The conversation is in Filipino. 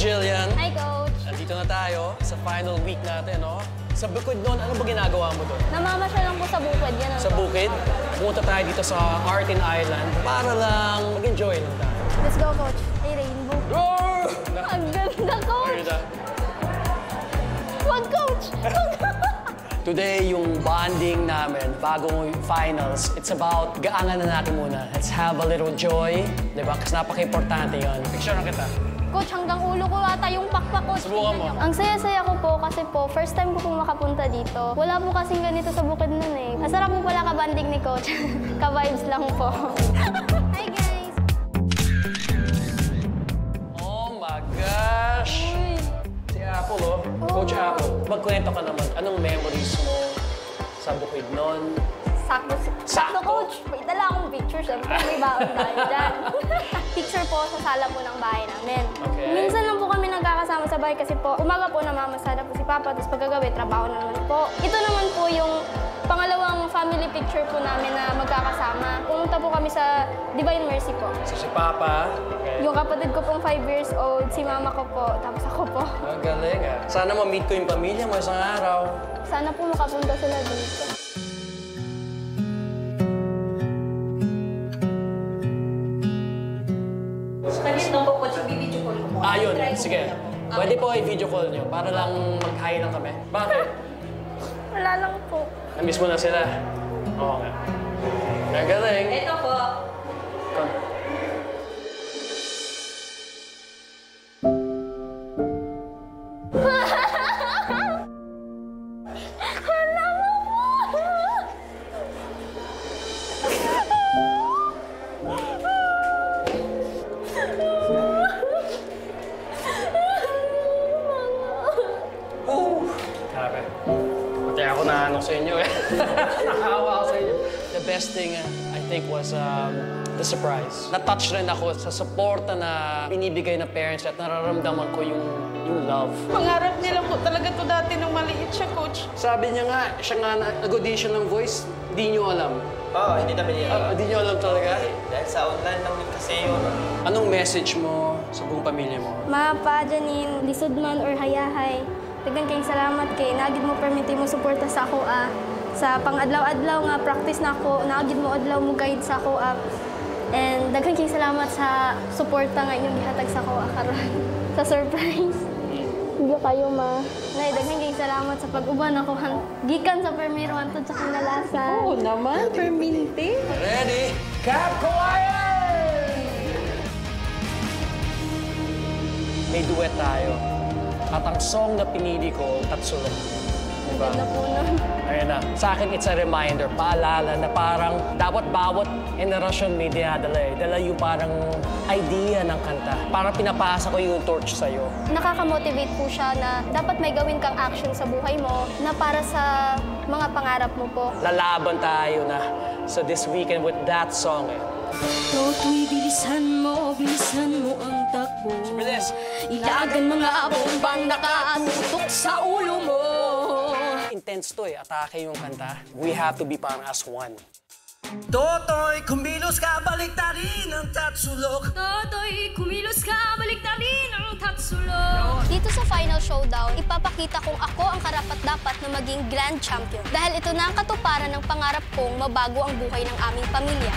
Jillian. Hi, Coach. Nandito na tayo sa final week natin, no? Sa bukid noon, ano ba ginagawa mo doon? Namamasyal lang po sa bukid. Yan Sa bukid? Pumunta tayo dito sa Artin Island para lang mag-enjoy lang tayo. Let's go, Coach. Ay, rainbow. Ang ganda, Coach. Wag, Coach. Today, yung bonding namin, bagong finals, it's about gaangan na natin muna. Let's have a little joy, di ba? Kasi napaka-importante yun. Picture na kita. Coach, hanggang ulo ko ata yung pakpak, Coach. Subukan mo. Ang saya-saya ko po kasi po, first time ko po makapunta dito. Wala po kasing ganito sa bukid nun eh. Masarap po pala kabanding ni Coach. Ka-vibes lang po. Hi, guys! Oh my gosh! Uy. Si Apple, oh. Coach Apple, magkwento ka naman. Anong memories mo sa bukid nun? Sakto, Coach. May dala akong picture. Siyempre, may baon tayo dyan. Picture po sa sala po ng bahay namin. Okay. Minsan lang po kami nagkakasama sa bahay kasi po, umaga po namamasada po si Papa, tapos pagkagabi, trabaho na naman po. Ito naman po yung pangalawang family picture po namin na magkakasama. Pumunta po kami sa Divine Mercy po. So si Papa, okay. Yung kapatid ko pong 5 years old, si mama ko po, tapos ako po. Magaling ah. Sana ma-meet ko yung pamilya mo isang araw. Sana po makapunta sila dito. Yun. Sige. Pwede po i-video call nyo para lang mag-hi lang kami. Bakit? Wala lang po. Na-miss mo na sila? Oo nga. Magaling. Ito po. Come. Pati ako naanok sa inyo eh. Nakahawa ako sa inyo. The best thing, I think, was the surprise. Na-touch rin ako sa suporta na binibigay ng parents at nararamdaman ko yung love. Pangarap nila po talaga to dati nung maliit siya, Coach. Sabi niya nga, siya nga nag-audition ng voice, di niyo alam. Oo, hindi namin yun. Di niyo alam talaga? Dahil sa online lang din kasi yun. Anong message mo sa buong pamilya mo? Ma, Pa, Janine, lisod man or hayahay. Dagan kayong salamat kay naagid mo permiti mo suporta sa ako sa pang-adlaw-adlaw nga practice na ako, naagid mo adlaw mo guide sa ako and daghan kayong salamat sa suporta nga inyong gihatag sa ako karon sa surprise. Hindi kayo ma. Nay, daghan kayong salamat sa pag-uban ako gikan sa permiro antud sa kinalasan. Oo naman, perminti. Ready? Cap Choir! May duet tayo. At ang song na pinili ko, Tatsulok. Diba? Ganda po nun. Ayun na. Sa akin, it's a reminder, paalala na parang dapat bawat generasyon may dinadala eh. Dala yung parang idea ng kanta. Parang pinapasa ko yung torch sa'yo. Nakaka-motivate po siya na dapat may gawin kang action sa buhay mo na para sa mga pangarap mo po. Lalaban tayo na sa this weekend with that song eh. Toto'y bilisan mo ang takbo. Bilis! Ilagan mga bombang nakatutok sa ulo mo. Intense to eh, atake yung kanta. We have to be parang as one. Totoy, kumilos ka, baliktarin ang tatsulok. Toto'y kumilos ka, baliktarin ang tatsulok. Dito sa Final Showdown, ipapakita kong ako ang karapat-dapat na maging Grand Champion. Dahil ito na ang katuparan ng pangarap kong mabago ang buhay ng aming pamilya.